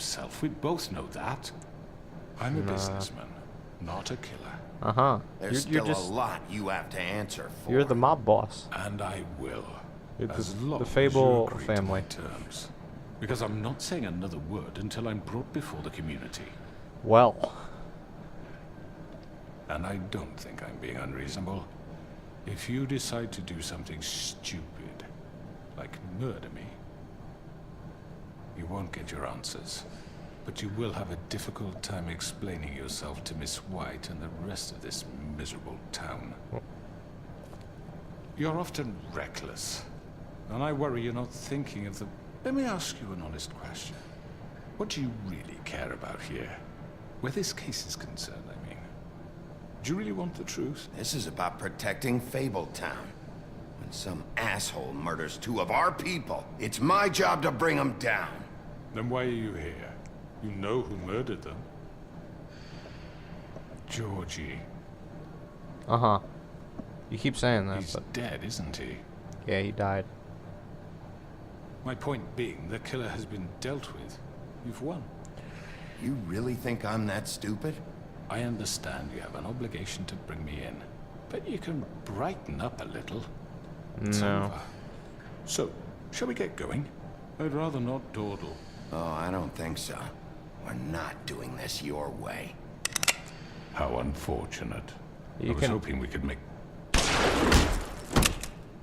himself. We both know that. I'm a businessman, not a killer. Uh-huh. There's You're still just, a lot you have to answer for. you're the mob boss. And I will. You're As the long Fable as you agree to my family. terms. Because I'm not saying another word until I'm brought before the community. Well. And I don't think I'm being unreasonable. If you decide to do something stupid, like murder me, you won't get your answers. But you will have a difficult time explaining yourself to Miss White and the rest of this miserable town. You're often reckless, and I worry you're not thinking of the... Let me ask you an honest question. What do you really care about here? Where this case is concerned, I mean. Do you really want the truth? This is about protecting Fable-town. When some asshole murders 2 of our people, it's my job to bring them down. Then why are you here? You know who murdered them. Georgie. Uh-huh. You keep saying that, He's but dead, isn't he? yeah, he died. My point being, the killer has been dealt with. You've won. You really think I'm that stupid? I understand you have an obligation to bring me in, but you can brighten up a little. It's No. over. So, shall we get going? I'd rather not dawdle. Oh, I don't think so. We're not doing this your way. How unfortunate. You I was can- hoping we could make...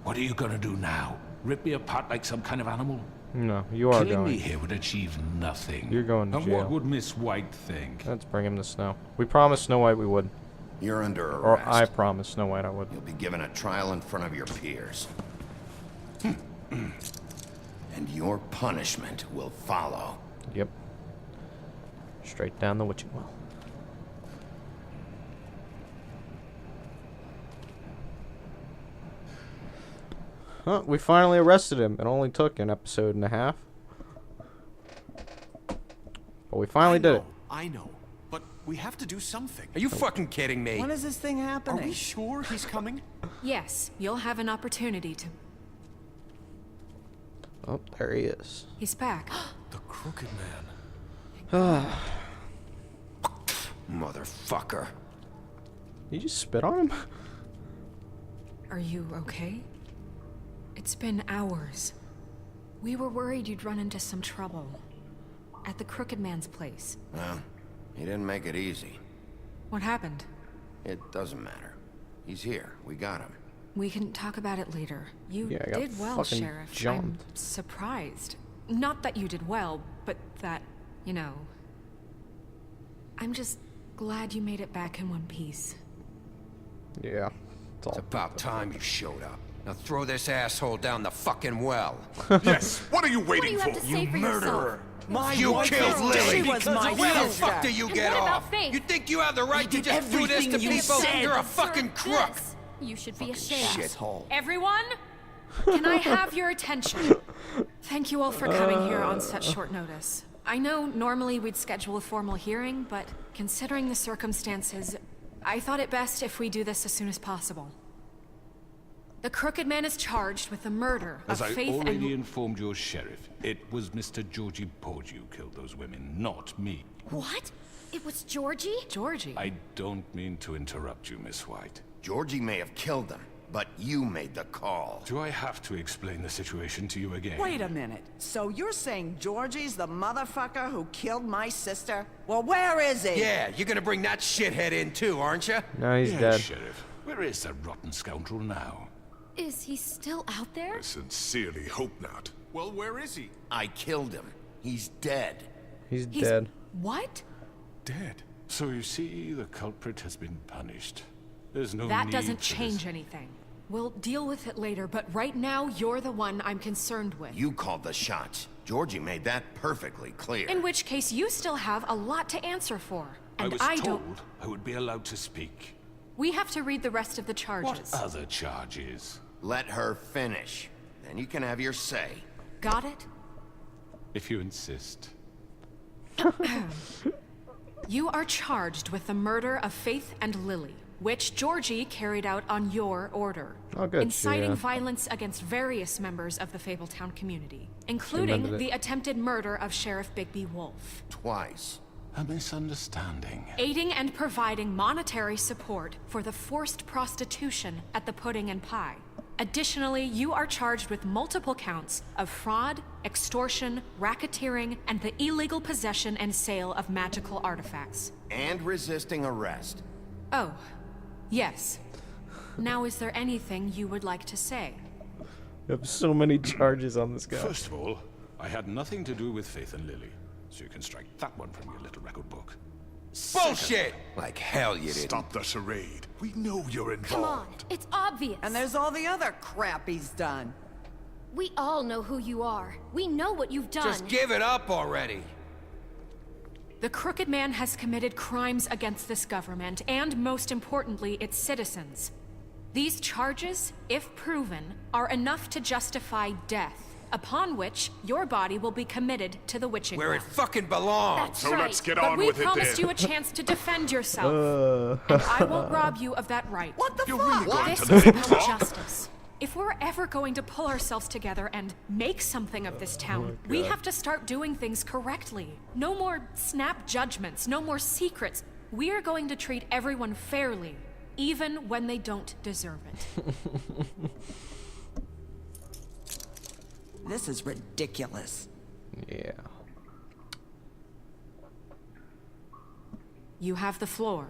What are you gonna do now? Rip me apart like some kind of animal? No, you are Killing me going. here would achieve nothing. You're going to And jail. what would Miss White think? Let's bring him to Snow. We promised Snow White we would. You're under Or arrest. I promised Snow White I would. You'll be given a trial in front of your peers. And your punishment will follow. Yep. Straight down the witching well. Huh, we finally arrested him. It only took an episode and a half. But we finally did it. I know, but we have to do something. Are you fucking kidding me? When is this thing Are happening? we sure he's coming? Yes, you'll have an opportunity to... Oh, there he is. He's back. The Crooked Man. Motherfucker. You just spit on him? Are you okay? It's been hours. We were worried you'd run into some trouble. At the Crooked Man's place. Well, he didn't make it easy. What happened? It doesn't matter. He's here. We got him. We can talk about it later. You Yeah, I got did well, fucking Sheriff. jumped. I'm surprised. Not that you did well, but that, you know... I'm just glad you made it back in one piece. Yeah. It's all It's about time you showed up. Now throw this asshole down the fucking well. Yes, what are you waiting What do you have to say for yourself? My You wife killed is Lily. dead. She was my Where the sister. fuck do you And get what about off? Faith? You think you have the right to did just do this to everything you people? said. You're a fucking crook. This. You should be ashamed. Shithole. Everyone, can I have your attention? Thank you all for coming here on such short notice. I know normally we'd schedule a formal hearing, but considering the circumstances, I thought it best if we do this as soon as possible. The Crooked Man is charged with the murder As of I Faith already and... informed your sheriff, it was Mr. Georgie Porgy who killed those women, not me. What? It was Georgie? Georgie? I don't mean to interrupt you, Miss White. Georgie may have killed him, but you made the call. Do I have to explain the situation to you again? Wait a minute. So you're saying Georgie's the motherfucker who killed my sister? Well, where is he? Yeah, you're gonna bring that shithead in too, aren't you? No, he's Yes, dead. Sheriff. Where is that rotten scoundrel now? Is he still out there? I sincerely hope not. Well, where is he? I killed him. He's dead. He's He's... dead. What? Dead. So you see, the culprit has been punished. There's no That need doesn't for change this. anything. We'll deal with it later, but right now, you're the one I'm concerned with. You called the shots. Georgie made that perfectly clear. In which case, you still have a lot to answer for. And I was don't... told I would be allowed to speak. We have to read the rest of the charges. What other charges? Let her finish. Then you can have your say. Got it? If you insist. You are charged with the murder of Faith and Lily. which Georgie carried out on your order. Oh, good. Inciting Yeah. violence against various members of the Fable-town community, Remembered including it. the attempted murder of Sheriff Bigby Wolf. Twice. A misunderstanding. Aiding and providing monetary support for the forced prostitution at the Pudding and Pie. Additionally, you are charged with multiple counts of fraud, extortion, racketeering, and the illegal possession and sale of magical artifacts. And resisting arrest. Oh, yes. Now, is there anything you would like to say? You have so many charges on this guy. First of all, I had nothing to do with Faith and Lily, so you can strike that one from your little record book. Bullshit! Like hell you didn't. Stop the charade. We know you're Come on, involved. it's obvious. And there's all the other crap he's done. We all know who you are. We know what you've done. Just give it up already. The Crooked Man has committed crimes against this government and, most importantly, its citizens. These charges, if proven, are enough to justify death, upon which your body will be committed to the witching Where it well. fucking belongs. That's So right. let's get But on we with it promised then. you a chance to defend yourself, and I won't rob you of that right. What the You're fuck? really going This to is let him about talk? justice. If we're ever going to pull ourselves together and make something of this town, we have to start doing things correctly. No more snap judgments, no more secrets. We are going to treat everyone fairly, even when they don't deserve it. This is ridiculous. Yeah. You have the floor.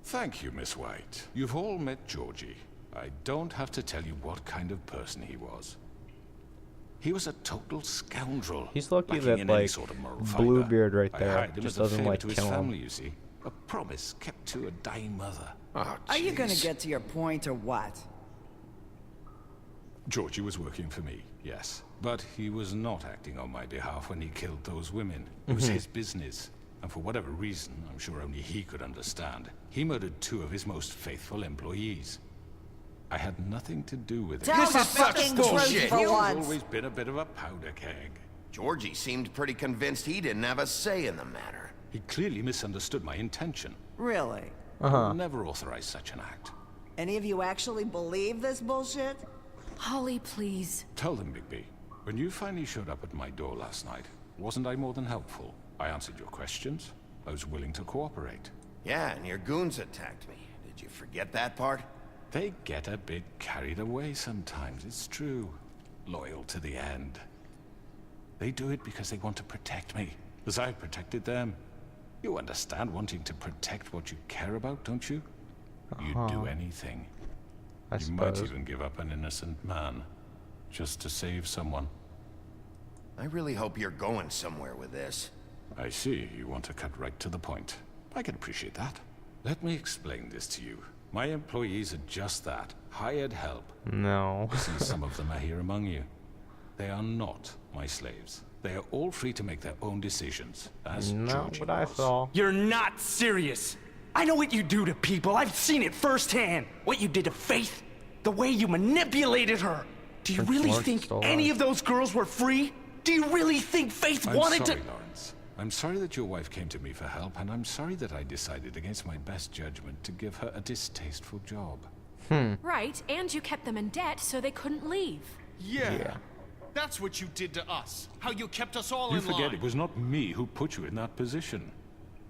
Thank you, Miss White. You've all met Georgie. I don't have to tell you what kind of person he was. He was a total scoundrel. He's lucky lacking that, in any like, sort of moral fiber. Bluebeard right I there hired him just as a doesn't, favor like, to his kill him. family, you see. A promise kept to a dying mother. Oh, Are you gonna jeez. get to your point or what? Georgie was working for me, yes. But he was not acting on my behalf when he killed those women. It was his business. And for whatever reason, I'm sure only he could understand, he murdered 2 of his most faithful employees. I had nothing to do with it. Tell This the is such fucking bullshit. truth for You've once. always been a bit of a powder keg. Georgie seemed pretty convinced he didn't have a say in the matter. He clearly misunderstood my intention. Really? I'll never authorize such an act. Any of you actually believe this bullshit? Holly, please. Tell them, Bigby. When you finally showed up at my door last night, wasn't I more than helpful? I answered your questions. I was willing to cooperate. Yeah, and your goons attacked me. Did you forget that part? They get a bit carried away sometimes, it's true. Loyal to the end. They do it because they want to protect me, as I've protected them. You understand wanting to protect what you care about, don't you? You'd do anything. I You might suppose. even give up an innocent man, just to save someone. I really hope you're going somewhere with this. I see, you want to cut right to the point. I can appreciate that. Let me explain this to you. My employees are just that, hired help. No. See, some of them are here among you. They are not my slaves. They are all free to make their own decisions, as Not Georgie what I was. saw. You're not serious. I know what you do to people. I've seen it firsthand. What you did to Faith. The way you manipulated her. Do you Prince really Lawrence think stole any ours. of those girls were free? Do you really think Faith I'm wanted sorry, to... Lawrence. I'm sorry that your wife came to me for help, and I'm sorry that I decided against my best judgment to give her a distasteful job. Right, and you kept them in debt so they couldn't leave. Yeah. That's what you did to us. How you kept us all You in forget line. it was not me who put you in that position.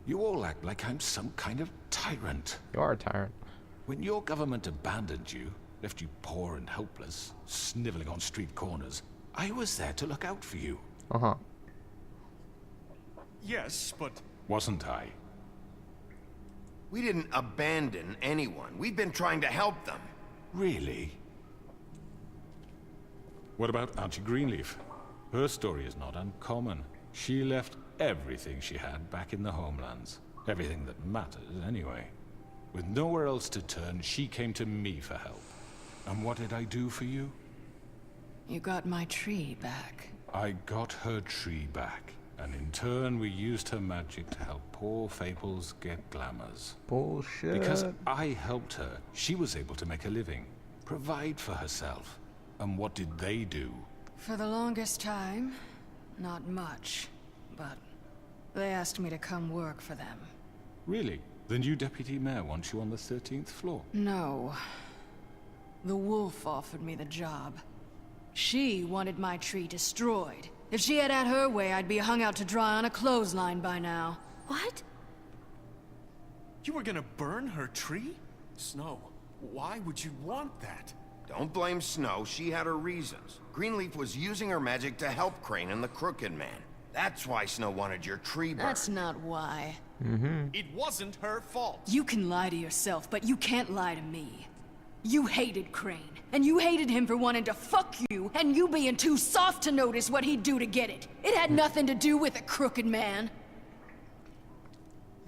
You all act like I'm some kind of tyrant. You are a tyrant. When your government abandoned you, left you poor and helpless, sniveling on street corners, I was there to look out for you. Uh-huh. Yes, but Wasn't I? We didn't abandon anyone. We've been trying to help them. Really? What about Archie Greenleaf? Her story is not uncommon. She left everything she had back in the homelands. Everything that matters, anyway. With nowhere else to turn, she came to me for help. And what did I do for you? You got my tree back. I got her tree back. And in turn, we used her magic to help poor Fables get glamours. Bullshit. Because I helped her, she was able to make a living, provide for herself. And what did they do? For the longest time, not much. But they asked me to come work for them. Really? The new deputy mayor wants you on the 13th floor. No. The wolf offered me the job. She wanted my tree destroyed. If she had her way, I'd be hung out to dry on a clothesline by now. What? You were gonna burn her tree? Snow, why would you want that? Don't blame Snow, she had her reasons. Greenleaf was using her magic to help Crane and the Crooked Man. That's why Snow wanted your tree burned. That's not why. It wasn't her fault. You can lie to yourself, but you can't lie to me. You hated Crane, and you hated him for wanting to fuck you, and you being too soft to notice what he'd do to get it. It had nothing to do with a Crooked Man.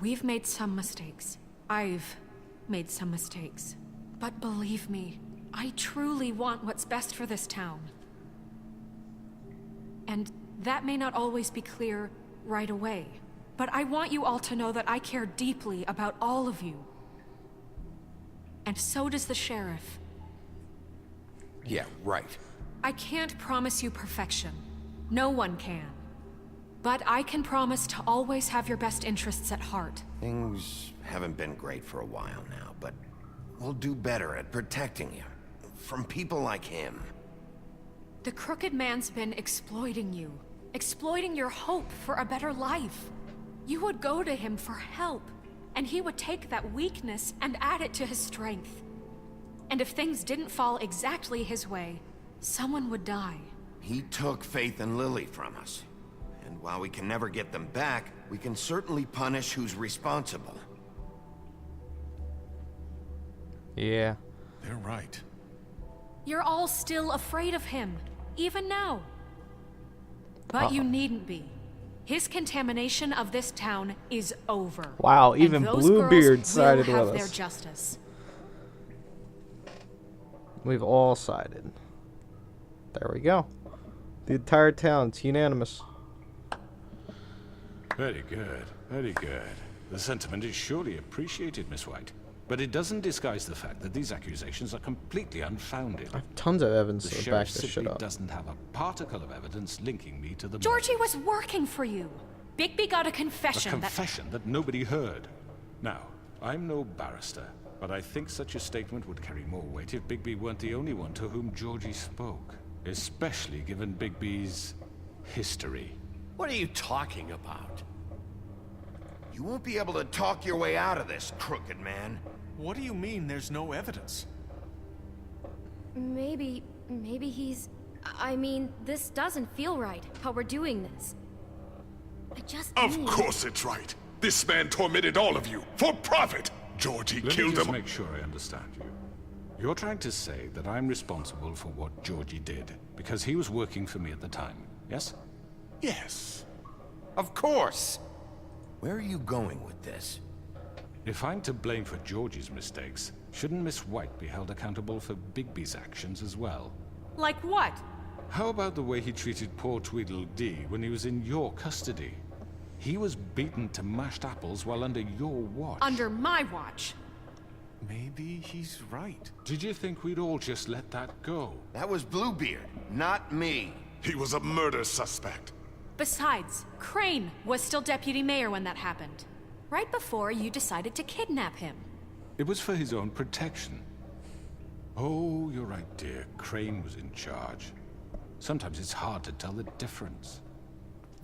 We've made some mistakes. I've made some mistakes. But believe me, I truly want what's best for this town. And that may not always be clear right away. But I want you all to know that I care deeply about all of you. And so does the sheriff. Yeah, right. I can't promise you perfection. No one can. But I can promise to always have your best interests at heart. Things haven't been great for a while now, but we'll do better at protecting you. From people like him. The Crooked Man's been exploiting you. Exploiting your hope for a better life. You would go to him for help, and he would take that weakness and add it to his strength. And if things didn't fall exactly his way, someone would die. He took Faith and Lily from us. And while we can never get them back, we can certainly punish who's responsible. Yeah. They're right. You're all still afraid of him, even now. But you needn't be. His contamination of this town is over. Wow, And even those Bluebeard girls sided will have with their us. justice. We've all sided. There we go. The entire town's unanimous. Very good, very good. The sentiment is surely appreciated, Miss White. But it doesn't disguise the fact that these accusations are completely unfounded. I have tons of evidence The to back sheriff this shit simply up. doesn't have a particle of evidence linking me to the Georgie murder. was working for you. Bigby got a confession A confession that nobody heard. Now, I'm no barrister, but I think such a statement would carry more weight if Bigby weren't the only one to whom Georgie spoke. Especially given Bigby's history. What are you talking about? You won't be able to talk your way out of this, Crooked Man. What do you mean there's no evidence? Maybe he's... I mean, this doesn't feel right, how we're doing this. I just Of mean... course it's right. This man tormented all of you for profit. Georgie Let me killed just him. make sure I understand you. You're trying to say that I'm responsible for what Georgie did because he was working for me at the time, yes? Yes. Of course. Where are you going with this? If I'm to blame for Georgie's mistakes, shouldn't Miss White be held accountable for Bigby's actions as well? Like what? How about the way he treated poor Tweedledee when he was in your custody? He was beaten to mashed apples while under your watch. Under my watch. Maybe he's right. Did you think we'd all just let that go? That was Bluebeard, not me. He was a murder suspect. Besides, Crane was still deputy mayor when that happened. Right before you decided to kidnap him. It was for his own protection. Oh, you're right, dear. Crane was in charge. Sometimes it's hard to tell the difference.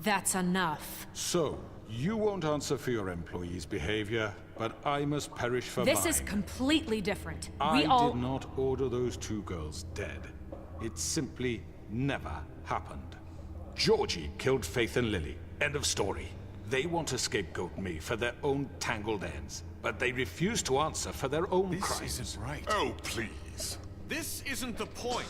That's enough. So, you won't answer for your employees' behavior, but I must perish for This mine. is completely different. I We all... did not order those two girls dead. It simply never happened. Georgie killed Faith and Lily. End of story. They want to scapegoat me for their own tangled ends, but they refuse to answer for their own This crimes. isn't right. Oh, please. This isn't the point.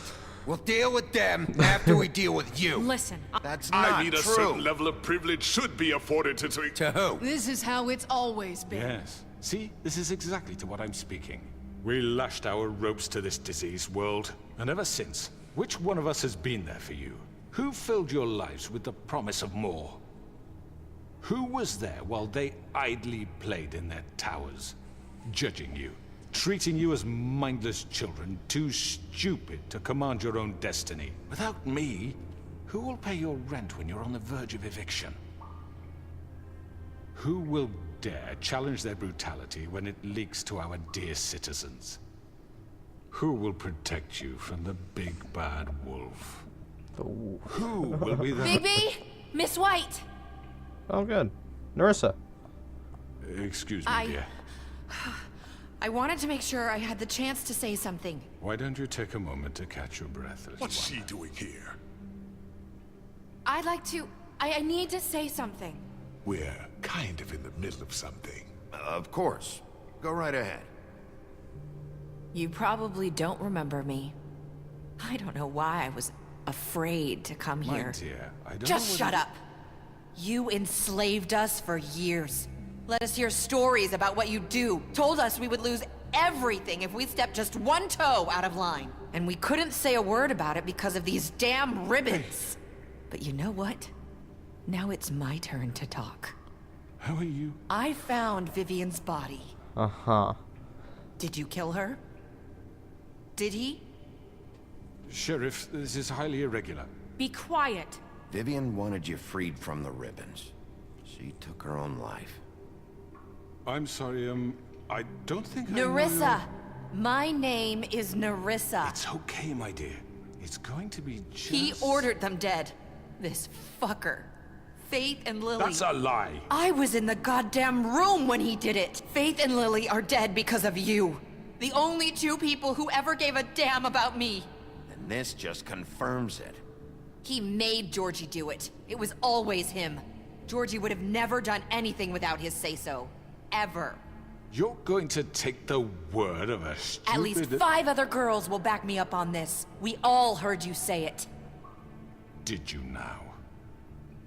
We'll deal with them after we deal with you. Listen, That's not I mean, a true. certain level of privilege should be afforded to... To who? This is how it's always been. Yes. See, this is exactly to what I'm speaking. We lashed our ropes to this diseased world, and ever since, which one of us has been there for you? Who filled your lives with the promise of more? Who was there while they idly played in their towers, judging you, treating you as mindless children, too stupid to command your own destiny? Without me, who will pay your rent when you're on the verge of eviction? Who will dare challenge their brutality when it leaks to our dear citizens? Who will protect you from the big bad wolf? Who will be the... Bigby! Miss White! Oh, good. Nerissa. Excuse me, dear. I wanted to make sure I had the chance to say something. Why don't you take a moment to catch your breath, little What's one? she doing here? I'd like to... I need to say something. We're kind of in the middle of something. Of course. Go right ahead. You probably don't remember me. I don't know why I was afraid to come My here. dear, I don't Just know shut up. You enslaved us for years. Let us hear stories about what you do. Told us we would lose everything if we stepped just one toe out of line. And we couldn't say a word about it because of these damn ribbons. But you know what? Now it's my turn to talk. How are you? I found Vivian's body. Uh-huh. Did you kill her? Did he? Sheriff, this is highly irregular. Be quiet. Vivian wanted you freed from the ribbons. She took her own life. I'm sorry, I don't think I know Nerissa! My name is Nerissa. It's okay, my dear. It's going to be just... He ordered them dead. This fucker. Faith and Lily. That's a lie. I was in the goddamn room when he did it. Faith and Lily are dead because of you. The only two people who ever gave a damn about me. And this just confirms it. He made Georgie do it. It was always him. Georgie would have never done anything without his say-so. Ever. You're going to take the word of a stupid... At least 5 other girls will back me up on this. We all heard you say it. Did you now?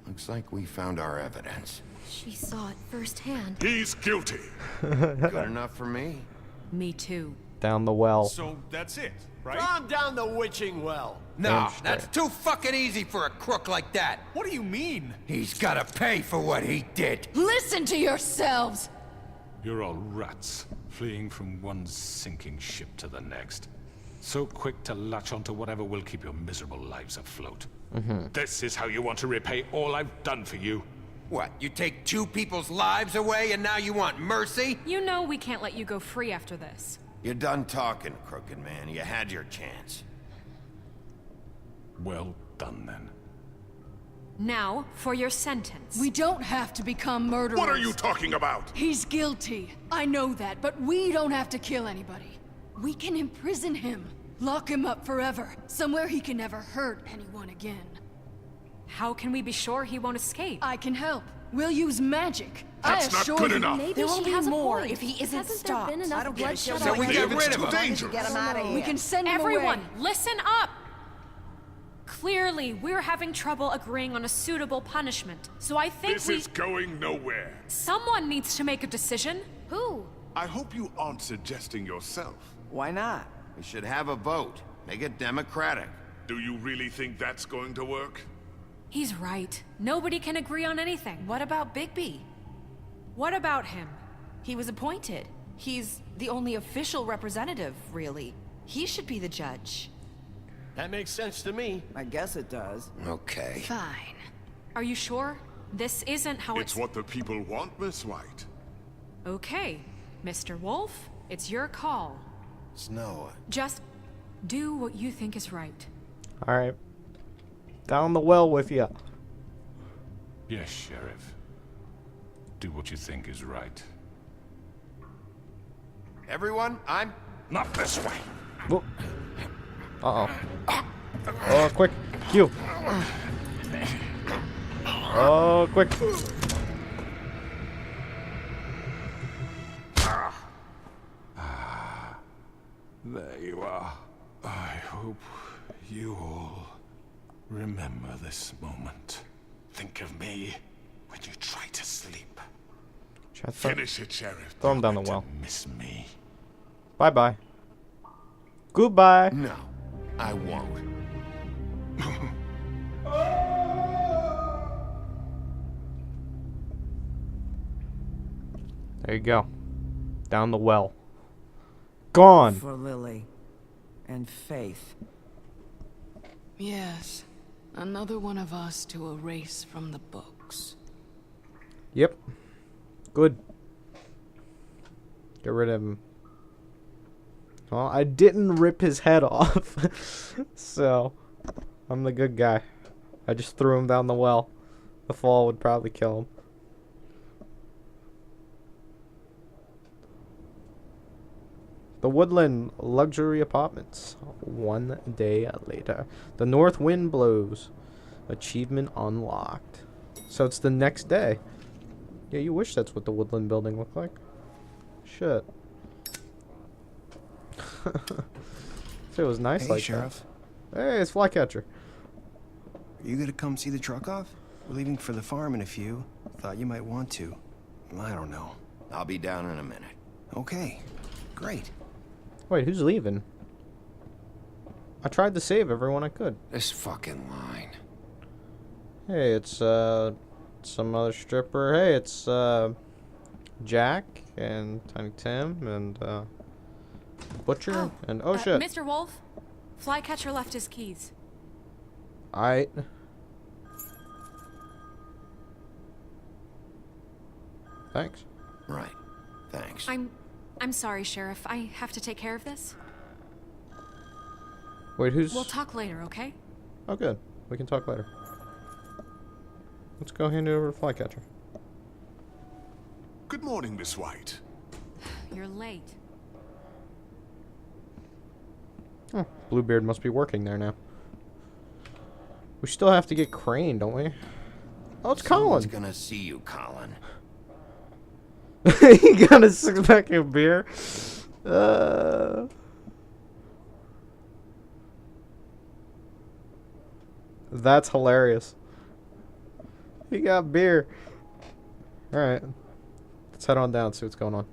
Looks like we found our evidence. She saw it firsthand. He's guilty. Good enough for me. Me too. Down the well. So that's it, right? Calm down the witching well. No, straight. that's too fucking easy for a crook like that. What do you mean? He's gotta pay for what he did. Listen to yourselves! You're all rats, fleeing from one sinking ship to the next. So quick to latch onto whatever will keep your miserable lives afloat. This is how you want to repay all I've done for you? What, you take 2 people's lives away and now you want mercy? You know we can't let you go free after this. You're done talking, crooked man. You had your chance. Well done, then. Now, for your sentence. We don't have to become murderers. What are you talking about? He's guilty. I know that, but we don't have to kill anybody. We can imprison him. Lock him up forever. Somewhere he can never hurt anyone again. How can we be sure he won't escape? I can help. We'll use magic. That's I not assure good you. enough. Maybe There she will be has a more point. if he isn't Hasn't stopped. there been enough bloodshed So we already? get rid of him. dangerous. Get him out of here. We can send him Everyone, away. listen up! Clearly, we're having trouble agreeing on a suitable punishment. So I think This is going nowhere. someone needs to make a decision. Who? I hope you aren't suggesting yourself. Why not? We should have a vote. Make it democratic. Do you really think that's going to work? He's right. Nobody can agree on anything. What about Bigby? What about him? He was appointed. He's the only official representative, really. He should be the judge. That makes sense to me. I guess it does. Okay. Fine. Are you sure? This isn't how It's what the people want, Miss White. Okay, Mr. Wolf, it's your call. Snow. Just do what you think is right. Alright. Down the well with ya. Yes, Sheriff. Do what you think is right. Everyone, I'm... Not this way! Whoop. Uh-oh. Oh, quick. Q. Oh, quick. There you are. I hope you all remember this moment. Think of me when you try to sleep. Finish it, Sheriff. Throw him down the well. Miss me. Bye-bye. Goodbye. No, I won't. There you go. Down the well. Gone. For Lily. And Faith. Yes. Another one of us to erase from the books. Yep. Good. Get rid of him. Well, I didn't rip his head off. So, I'm the good guy. I just threw him down the well. The fall would probably kill him. The Woodland Luxury Apartments. 1 day later. The north wind blows. Achievement unlocked. So it's the next day. Yeah, you wish that's what the Woodland building looked like. Shit. So it was nice Hey, like Sheriff. that. Hey, it's Flycatcher. Are you gonna come see the truck off? We're leaving for the farm in a few. Thought you might want to. I don't know. I'll be down in a minute. Okay. Great. Wait, who's leaving? I tried to save everyone I could. This fucking line. Hey, it's some other stripper. Hey, it's Jack and Tiny Tim and Butcher and oh shit. Mr. Wolf, Flycatcher left his keys. Alright. Thanks. Right. Thanks. I'm sorry, Sheriff. I have to take care of this. Wait, who's... We'll talk later, okay? Oh, good. We can talk later. Let's go hand it over to Flycatcher. Good morning, Miss White. You're late. Oh, Bluebeard must be working there now. We still have to get Crane, don't we? Oh, it's Colin. Someone's gonna see you, Colin. He got a 6-pack of beer. That's hilarious. He got beer. Alright. Let's head on down, see what's going on.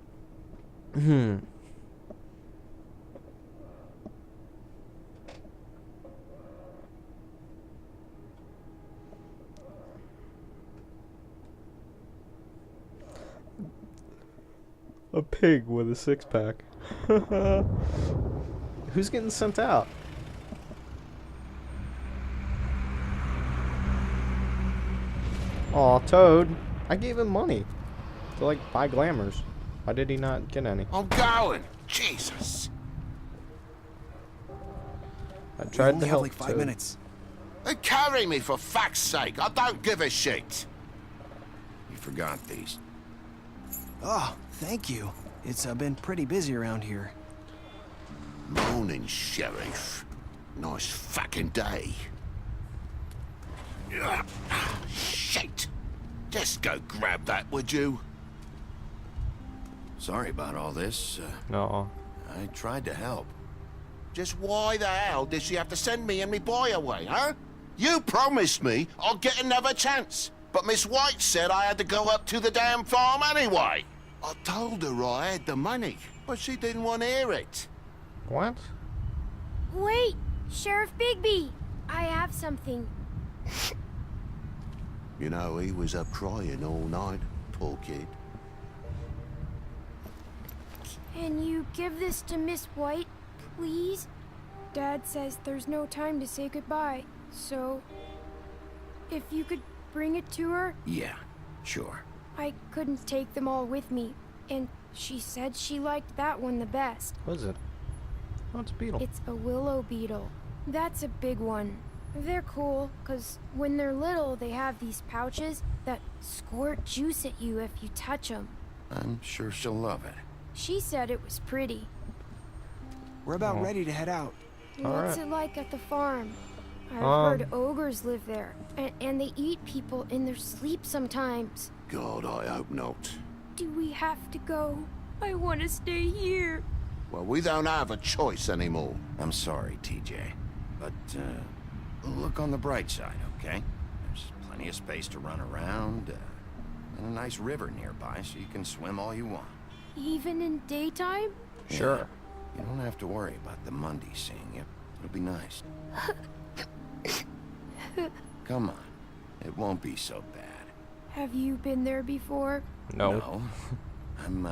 A pig with a 6-pack. Who's getting sent out? Aw, Toad. I gave him money to, like, buy glamours. Why did he not get any? I'm going. Jesus. I tried to help like 5 Toad. minutes. They carry me for fuck's sake. I don't give a shit. You forgot these. Oh, thank you. It's been pretty busy around here. Morning, Sheriff. Nice fucking day. Ugh, shit. Just go grab that, would you? Sorry about all this. No. I tried to help. Just why the hell did she have to send me and me boy away, huh? You promised me I'll get another chance. But Miss White said I had to go up to the damn farm anyway. I told her I had the money, but she didn't want to hear it. What? Wait, Sheriff Bigby. I have something. You know, he was up crying all night, poor kid. Can you give this to Miss White, please? Dad says there's no time to say goodbye, so if you could bring it to her? Yeah, sure. I couldn't take them all with me, and she said she liked that one the best. What is it? Oh, it's a beetle. It's a willow beetle. That's a big one. They're cool, because when they're little, they have these pouches that squirt juice at you if you touch them. I'm sure she'll love it. She said it was pretty. We're about ready to head out. What's it like at the farm? I've heard ogres live there, and they eat people in their sleep sometimes. God, I hope not. Do we have to go? I want to stay here. Well, we don't have a choice anymore. I'm sorry, TJ. But, look on the bright side, okay? There's plenty of space to run around, and a nice river nearby, so you can swim all you want. Even in daytime? Sure. You don't have to worry about the Monday seeing you. It'll be nice. Come on. It won't be so bad. Have you been there before? No. I'm,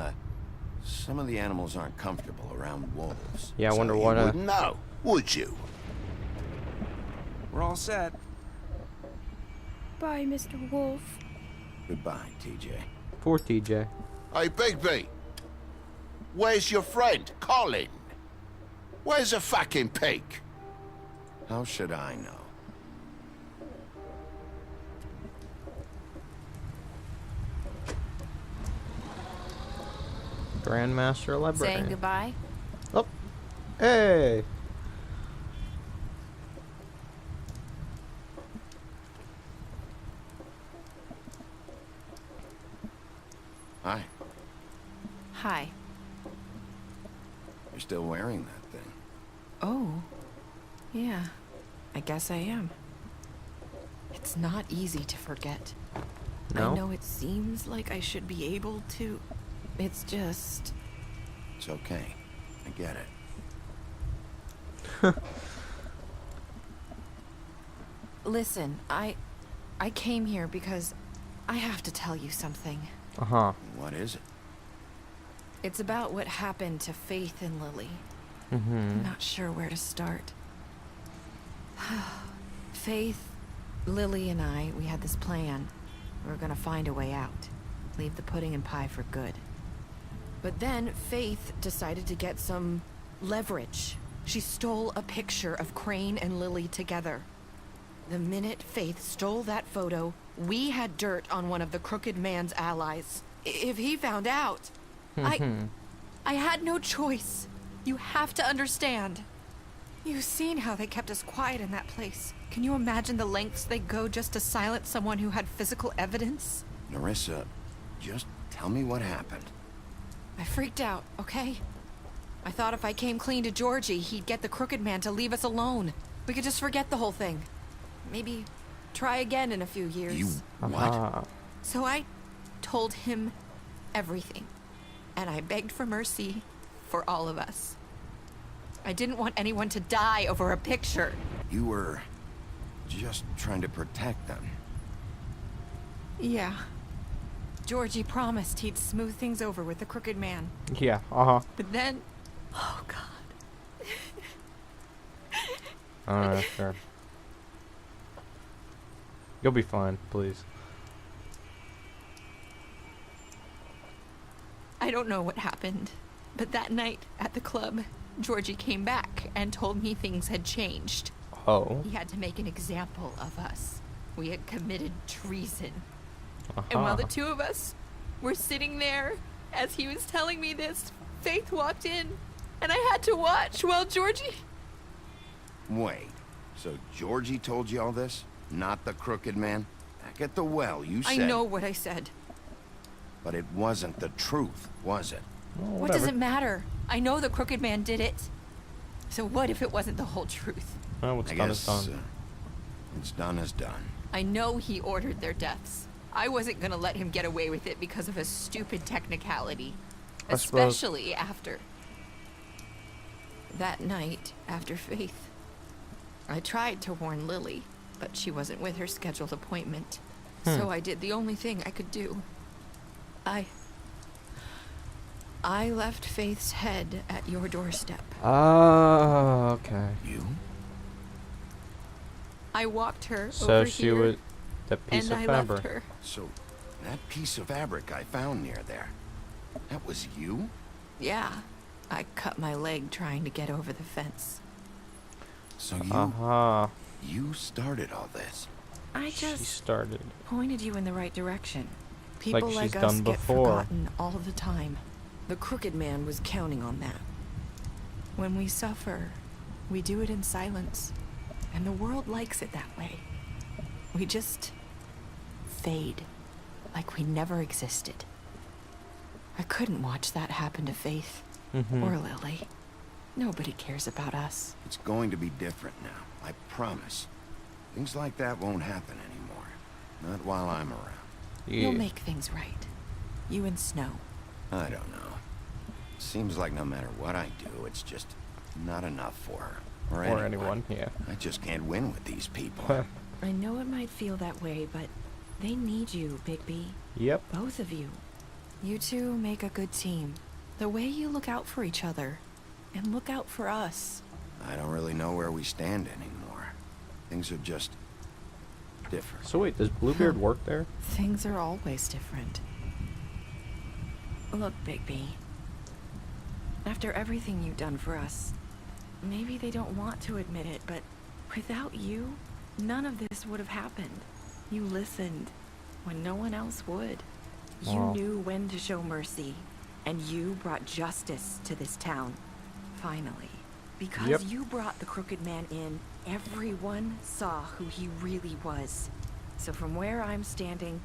some of the animals aren't comfortable around wolves. Yeah, I wonder so what, you wouldn't know, would you? We're all set. Bye, Mr. Wolf. Goodbye, TJ. Poor TJ. Hey, Bigby. Where's your friend, Colin? Where's the fucking pig? How should I know? Grandmaster Librarian. Saying goodbye? Oh. Hey. Hi. Hi. You're still wearing that thing. Oh. Yeah. I guess I am. It's not easy to forget. No? I know it seems like I should be able to. It's just... It's okay. I get it. Listen, I came here because I have to tell you something. Uh-huh. What is it? It's about what happened to Faith and Lily. Mm-hmm. I'm not sure where to start. Faith, Lily, and I, we had this plan. We were gonna find a way out. Leave the pudding and pie for good. But then Faith decided to get some leverage. She stole a picture of Crane and Lily together. The minute Faith stole that photo, we had dirt on one of the Crooked Man's allies. If he found out, I had no choice. You have to understand. You've seen how they kept us quiet in that place. Can you imagine the lengths they go just to silence someone who had physical evidence? Nerissa, just tell me what happened. I freaked out, okay? I thought if I came clean to Georgie, he'd get the Crooked Man to leave us alone. We could just forget the whole thing. Maybe try again in a few years. You what? So I told him everything. And I begged for mercy for all of us. I didn't want anyone to die over a picture. You were just trying to protect them. Yeah. Georgie promised he'd smooth things over with the Crooked Man. Yeah, uh-huh. But then... Oh, God. Sure. You'll be fine, please. I don't know what happened, but that night at the club, Georgie came back and told me things had changed. Oh. He had to make an example of us. We had committed treason. And while the two of us were sitting there, as he was telling me this, Faith walked in, and I had to watch while Georgie... Wait, so Georgie told you all this? Not the Crooked Man? Back at the well, you said... I know what I said. But it wasn't the truth, was it? Well, what does it matter? I know the Crooked Man did it. So what if it wasn't the whole truth? Oh, what's done is done. What's done is done. I know he ordered their deaths. I wasn't gonna let him get away with it because of a stupid technicality. Especially after... that night, after Faith. I tried to warn Lily, but she wasn't with her scheduled appointment. So I did the only thing I could do. I left Faith's head at your doorstep. Oh, okay. You? I walked her so over she here, was the piece and of I fabric. left her. So, that piece of fabric I found near there, that was you? Yeah, I cut my leg trying to get over the fence. So you... You started all this. I just She started. pointed you in the right direction. Like People she's like us done get before. forgotten all the time. The Crooked Man was counting on that. When we suffer, we do it in silence. And the world likes it that way. We just fade, like we never existed. I couldn't watch that happen to Faith or Lily. Nobody cares about us. It's going to be different now, I promise. Things like that won't happen anymore. Not while I'm around. Yeah. You'll make things right. You and Snow. I don't know. Seems like no matter what I do, it's just not enough for her. Or anyone, yeah. I just can't win with these people. I know it might feel that way, but they need you, Bigby. Yep. Both of you. You two make a good team. The way you look out for each other, and look out for us. I don't really know where we stand anymore. Things are just different. So wait, does Bluebeard work there? Things are always different. Look, Bigby. After everything you've done for us, maybe they don't want to admit it, but without you, none of this would have happened. You listened when no one else would. You Wow. knew when to show mercy, and you brought justice to this town. Finally. Because Yep. you brought the crooked man in, everyone saw who he really was. So from where I'm standing,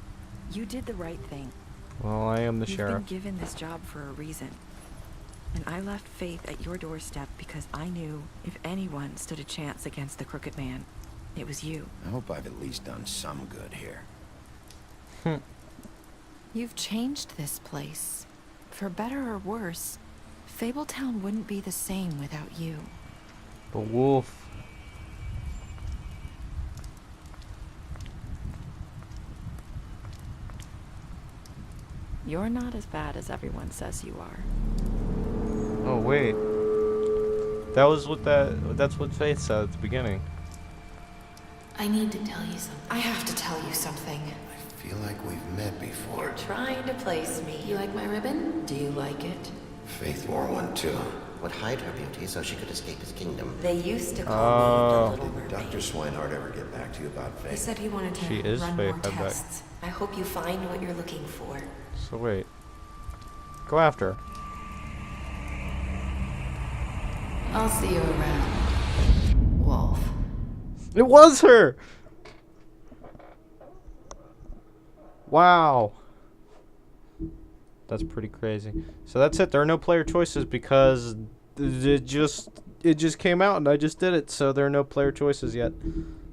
you did the right thing. Well, I am the You've sheriff. been given this job for a reason. And I left Faith at your doorstep because I knew if anyone stood a chance against the crooked man, it was you. I hope I've at least done some good here. You've changed this place. For better or worse, Fable-town wouldn't be the same without you. The wolf. You're not as bad as everyone says you are. Oh wait. That's what Faith said at the beginning. I need to tell you something. I have to tell you something. I feel like we've met before. You're trying to place me. You like my ribbon? Do you like it? Faith wore one too. Would hide her beauty so she could escape his kingdom. They used to call me the Little Mermaid. Did Dr. Swinehart ever get back to you about Faith? He said he wanted to She is run Faith, more I bet. tests. I hope you find what you're looking for. So wait. Go after her. I'll see you around, Wolf. It was her! Wow. That's pretty crazy. So that's it. There are no player choices because it just came out and I just did it. So there are no player choices yet.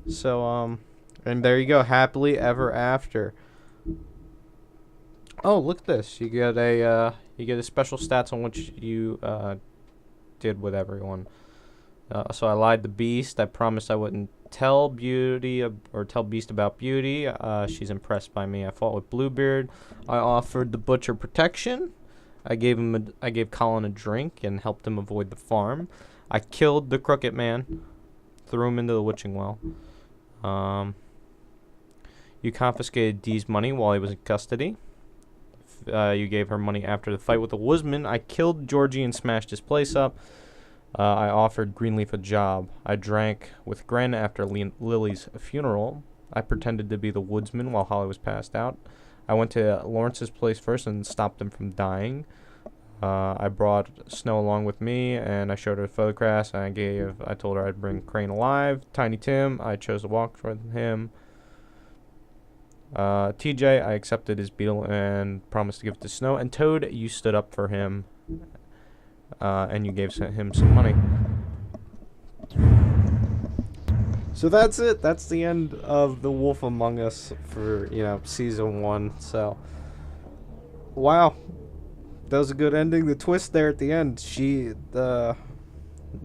So and there you go. Happily ever after. Oh, look at this. You get a special stats on which you did with everyone. So I lied to Beast. I promised I wouldn't tell Beauty or tell Beast about Beauty. She's impressed by me. I fought with Bluebeard. I offered the Butcher protection. I gave Colin a drink and helped him avoid the farm. I killed the Crooked Man. Threw him into the witching well. You confiscated Dee's money while he was in custody. You gave her money after the fight with the Woodsman. I killed Georgie and smashed his place up. I offered Greenleaf a job. I drank with Gren after Lily's funeral. I pretended to be the woodsman while Holly was passed out. I went to Lawrence's place first and stopped him from dying. I brought Snow along with me, and I showed her photographs. I told her I'd bring Crane alive. Tiny Tim, I chose to walk with him. TJ, I accepted his beetle and promised to give it to Snow. And Toad, you stood up for him. And you gave him some money. So that's it. That's the end of The Wolf Among Us for, season 1. So, wow. That was a good ending. The twist there at the end.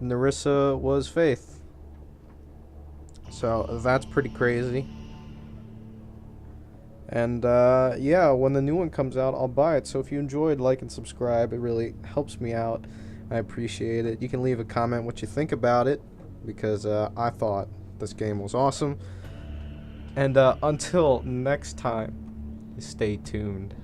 Nerissa was Faith. So, that's pretty crazy. And, yeah, when the new one comes out, I'll buy it. So if you enjoyed, like and subscribe. It really helps me out. I appreciate it. You can leave a comment what you think about it, because I thought this game was awesome. And until next time, stay tuned.